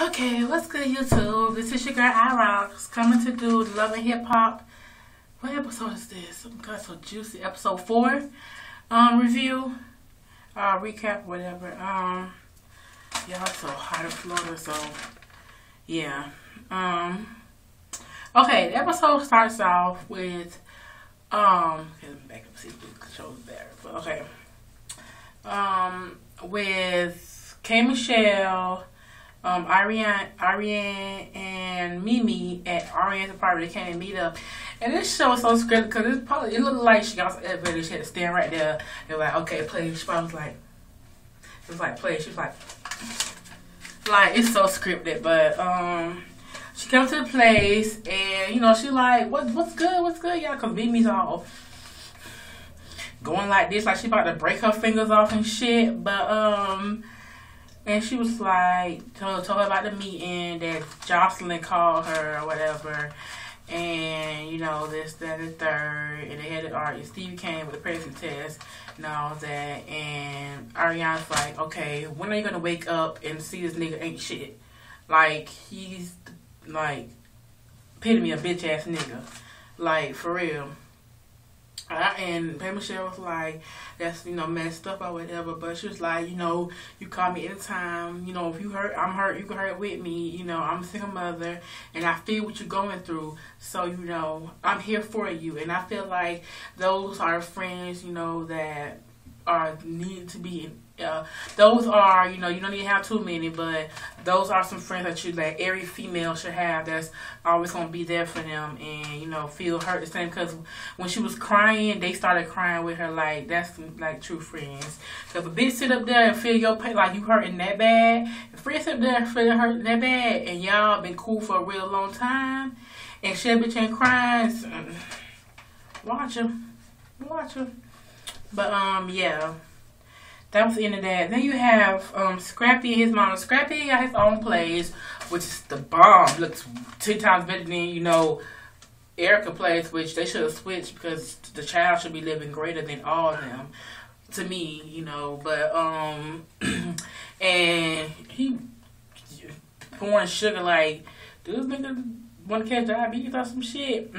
Okay, what's good, YouTube? This is your girl iRocks coming to do the Love and Hip Hop. What episode is this? Oh my god, so juicy. Episode 4 review, recap, whatever. Y'all so hot in Florida, so yeah. Okay, the episode starts off with okay, let me back up see if the show's better. But okay, with K Michelle, Ariane and Mimi at Ariane's apartment. They came and meet up, and this show is so scripted because it looked like she got elevator. She had to stand right there. They were like, okay, play. She was like, it was like play. She was like it's so scripted, but she comes to the place and she like, what's good, y'all? Cause Mimi's all going like this, like she about to break her fingers off and shit, but and she was like, told her about the meeting that Jocelyn called her or whatever. And, this, that, and the third. And they had an argument. Stevie came with a pregnancy test and all that. And Ariana's like, okay, when are you going to wake up and see this nigga ain't shit? Like, he's, like, epitome of bitch-ass nigga. Like, for real. And K Michelle was like, that's, messed up or whatever. But she was like, you call me anytime. If you hurt, I'm hurt. You can hurt with me. I'm a single mother. And I feel what you're going through. So, I'm here for you. And I feel like those are friends, that are needed to be those are, you don't need to have too many, but those are some friends that every female should have that's always going to be there for them and, feel hurt the same. Because when she was crying, they started crying with her. Like, that's like true friends. Because if a bitch sit up there and feel your pain, like you hurting that bad, if friends sit up there and feel hurting that bad, and y'all been cool for a real long time, and she bitch ain't crying, watch them. But, yeah. That was the end of that. Then you have Scrappy and his mom. Scrappy got his own place, which is the bomb. Looks 10 times better than, Erica place, which they should have switched because the child should be living greater than all of them. To me, But, and he pouring sugar like, dude, this nigga want to catch diabetes or some shit.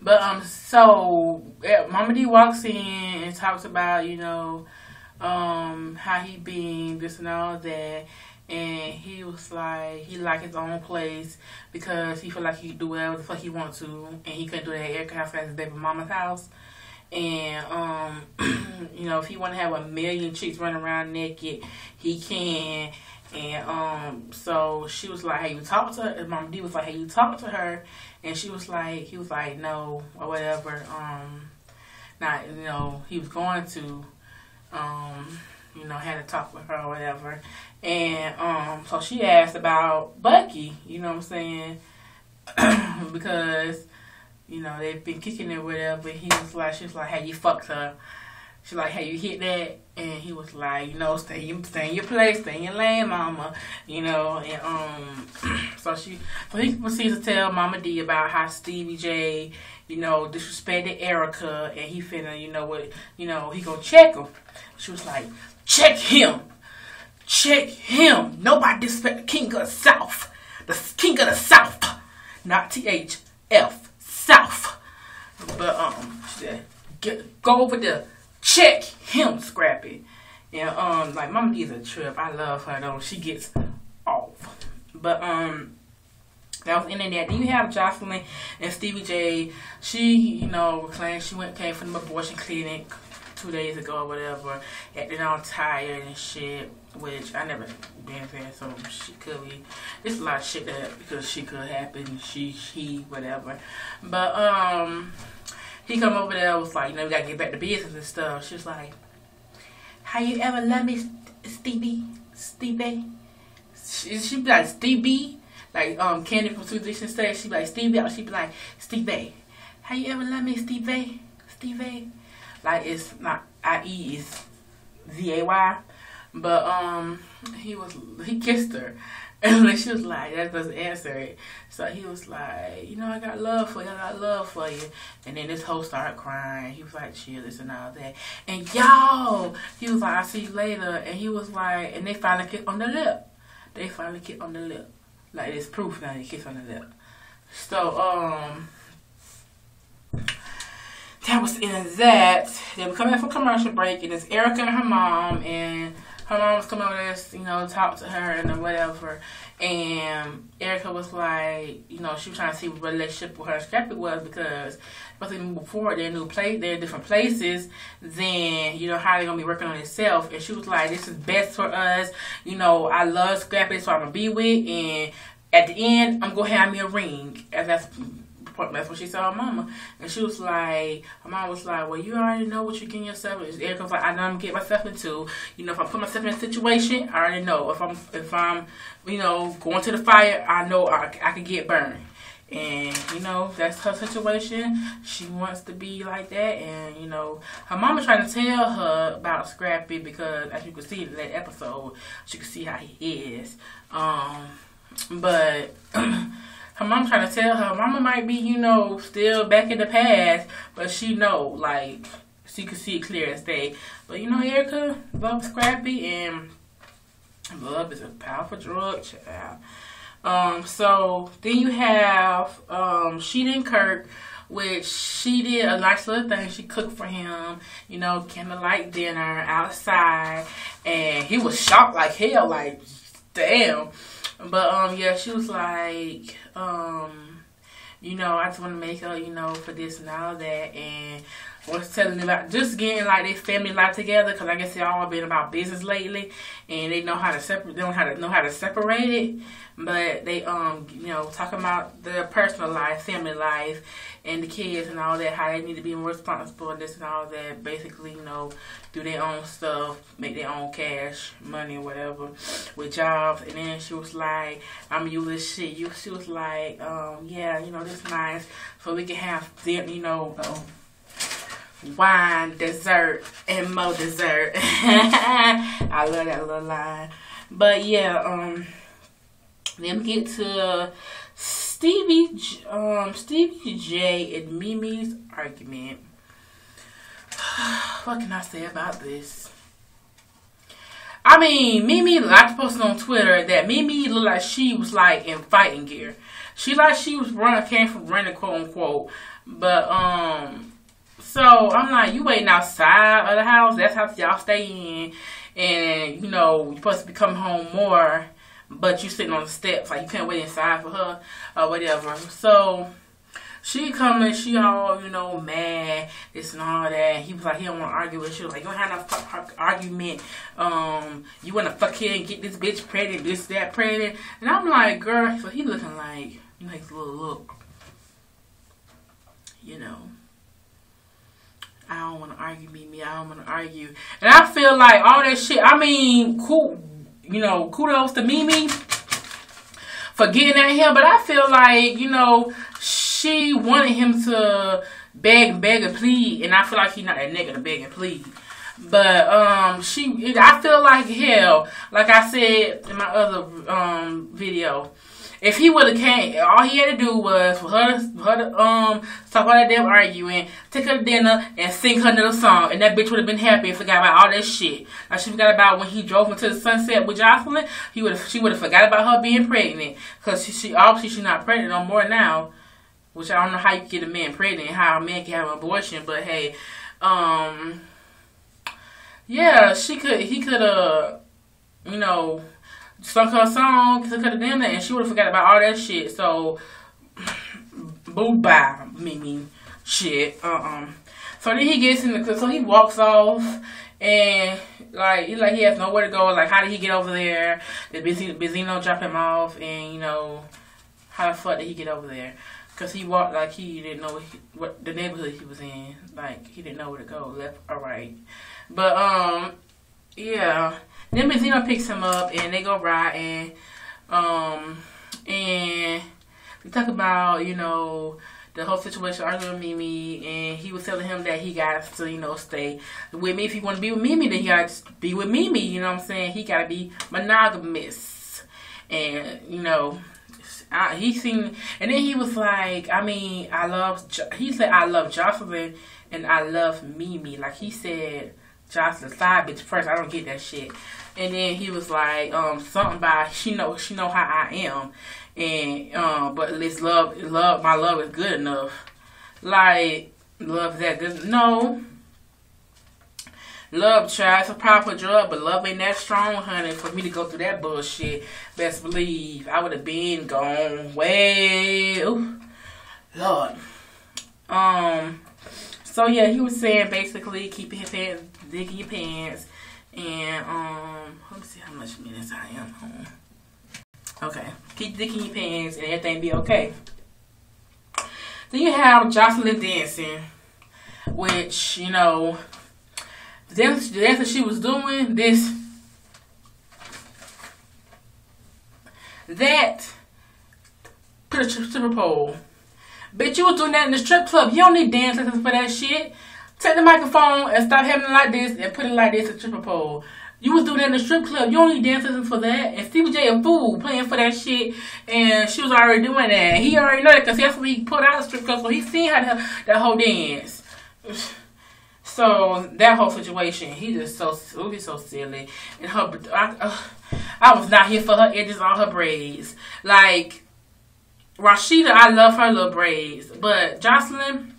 But, so, Mama D walks in and talks about, how he being this and all that. And he was like, he like his own place because he feel like he can do whatever the fuck he want to. And he couldn't do that at Erica's house at his baby mama's house. And, if he want to have a million chicks running around naked, he can. And so she was like, hey, you talk to her? And Mama D was like, hey, you talk to her? And she was like, he was like, no, or whatever. He was going to, had a talk with her or whatever. And so she asked about Bucky, you know what I'm saying? Because, they've been kicking it or whatever. He was like, she was like, hey, you fucked her. She's like, hey, you hit that? And he was like, stay in your place, stay in your lane, mama. And so he proceeds to tell Mama D about how Stevie J, disrespected Erica, and he finna, he gonna check him. She was like, check him. Nobody disrespect the king of the South. The king of the South. Not THF, South. But, she said, go over there. Check him, Scrappy. And like Mama D is a trip. I love her though. She gets off. But that was the end of that. Then you have Jocelyn and Stevie J. She, claimed she came from the abortion clinic 2 days ago or whatever. Acting all tired and shit. Which I never been there, so she could be. It's a lot of shit that because she could happen. He, whatever. But he come over there, was like, we gotta get back to business and stuff. She was like, how you ever love me, Stevie? She be like, Stevie? Like, Candy from Two Dishes says, she be like, Stevie? She be like, Stevie. How you ever love me, Stevie? Like, it's not I-E, it's Z-A-Y. But, he kissed her. And she was like, that doesn't answer it. So he was like, I got love for you. And then this hoe started crying. He was like, chill, this and all that. And y'all, he was like, I'll see you later. And he was like, and they finally kissed on the lip. they finally kiss on the lip. Like, it's proof now they kiss on the lip. So, that was the end of that. Then we come in for commercial break, and it's Erica and her mom, and her mom was coming over there, you know, talk to her and whatever. And Erica was like, you know, she was trying to see what relationship with her and Scrappy was, because once they move forward, they're in different places, then, you know, how they gonna be working on themselves. And she was like, this is best for us. You know, I love Scrappy, so I'm gonna be with, and at the end, I'm gonna have me a ring. And that's what she saw her mama. And she was like, her mom was like, well, you already know what you're getting yourself into. Erica was like, I know I'm getting myself into. You know, if I put myself in a situation, I already know. If I'm, you know, going to the fire, I know I can get burned. And, you know, that's her situation. She wants to be like that. And, you know, her mama trying to tell her about Scrappy, because as you can see in that episode, she can see how he is. But her mom trying to tell her, mama might be, you know, still back in the past, but she know, like, she could see it clear as day. But, you know, Erica loves Scrappy, and love is a powerful drug, child. So then you have Sheeta and Kirk, which she did a nice little thing. She cooked for him, you know, candlelight dinner outside, and he was shocked like hell, like, damn. But, yeah, she was like, you know, I just want to make her, you know, for this and all that. And was telling them about just getting, like, their family life together, because I guess they all been about business lately, and they know how to separate, they don't know how to separate it. But they, you know, talking about their personal life, family life, and the kids and all that, how they need to be more responsible and this and all that. Basically, you know, do their own stuff, make their own cash, money, or whatever, with jobs. And then she was like, I'm you this shit. She was like, yeah, you know, this is nice, so we can have, you know, wine, dessert, and more dessert. I love that little line. But yeah, then we get to Stevie J and Mimi's argument. What can I say about this? I mean, Mimi, I posted on Twitter that Mimi looked like she was like in fighting gear. She was came from running, quote unquote. But so I'm like, you waiting outside of the house? That's how y'all stay in, and you know you're supposed to be coming home more. But you sitting on the steps, like you can't wait inside for her or whatever. So she coming, she all, you know, mad, this and all that. He was like, he don't want to argue with you. Like, you don't have no argument. You want to fuck here and get this bitch pregnant, this, that, pregnant. And I'm like, girl, so he looking like, you know, his little look. You know, I don't want to argue, Mimi. I don't want to argue. And I feel like all that shit, I mean, cool. You know, kudos to Mimi for getting at him, but I feel like, you know, she wanted him to beg and plead, and I feel like he's not that nigga to beg and plead. But I feel like hell, like I said in my other video, if he would have came, all he had to do was for her to stop all that damn arguing, take her to dinner, and sing her little song, and that bitch would have been happy and forgot about all that shit. Like, she forgot about when he drove into the sunset with Jocelyn. She would have forgot about her being pregnant, because she obviously she's not pregnant no more now. Which I don't know how you can get a man pregnant, how a man can have an abortion, but hey, yeah, he could have, you know, sung her song, took her to dinner, and she would have forgot about all that shit. So, boo bye, Mimi, shit. So then he gets in the, so he walks off, and like he has nowhere to go. Like, how did he get over there? Did Benzino drop him off? And you know, how the fuck did he get over there? Because he walked like he didn't know what the neighborhood he was in. Like, he didn't know where to go, left or right. But, yeah. Then Benzino picks him up, and they go riding. And we talk about, you know, the whole situation, arguing with Mimi. And he was telling him that he got to, you know, stay with me. If he want to be with Mimi, then he got to be with Mimi. You know what I'm saying? He got to be monogamous. And, you know, he seemed, and then he was like, I mean, he said, I love Jocelyn and I love Mimi. Like, he said Jocelyn's side bitch first. I don't get that shit. And then he was like, something about she know how I am, and but this love, my love is good enough. Like, love is that good? No. Love tries a proper drug, but love ain't that strong, honey, for me to go through that bullshit. Best believe I would have been gone way. Ooh, Lord. So yeah, he was saying basically keeping his pants, digging your pants, and let me see how much minutes I am home. Okay, keep digging your pants and everything be okay. Then you have Jocelyn dancing, which, you know, the dance that she was doing, that put a stripper pole. Bitch, you was doing that in the strip club. You don't need dance lessons for that shit. Take the microphone and stop having it like this and put it like this, a stripper pole. You was doing that in the strip club. You don't need dance lessons for that. And Stevie J a fool playing for that shit. And she was already doing that. He already know that because that's what he put out the strip club. So he seen how that whole dance. So that whole situation, he's so silly. And I was not here for her edges on her braids. Like, Rashida, I love her little braids, but Jocelyn,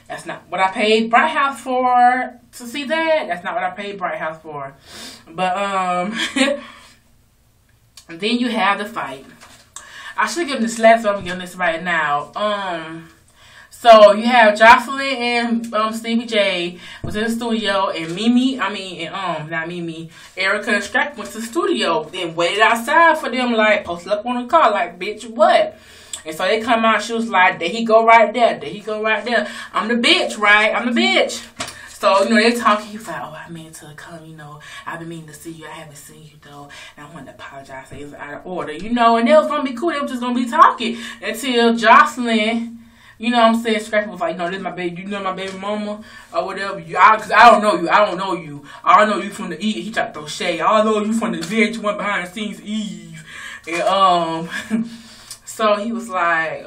that's not what I paid Bright House for to see that. That's not what I paid Bright House for. But then you have the fight. I should give this last one. I'm giving this right now. So you have Jocelyn and Stevie J was in the studio, and Erica and Strack went to the studio, then waited outside for them, like, posted up on the car, like, bitch, what? And so they come out, she was like, there he go right there, there he go right there. I'm the bitch, right? I'm the bitch. So, you know, they talking, he was like, oh, I meant to come, you know, I've been meaning to see you, I haven't seen you, though, and I wanted to apologize, it was out of order, you know, and they was going to be cool, they was just going to be talking, until Jocelyn, you know what I'm saying, Scrappy was like, no, this is my baby, you know my baby mama, or whatever, because I don't know you, I know you from the Eve, he tried to throw shade, I know you from the VH1 behind the scenes Eve, and, so he was like,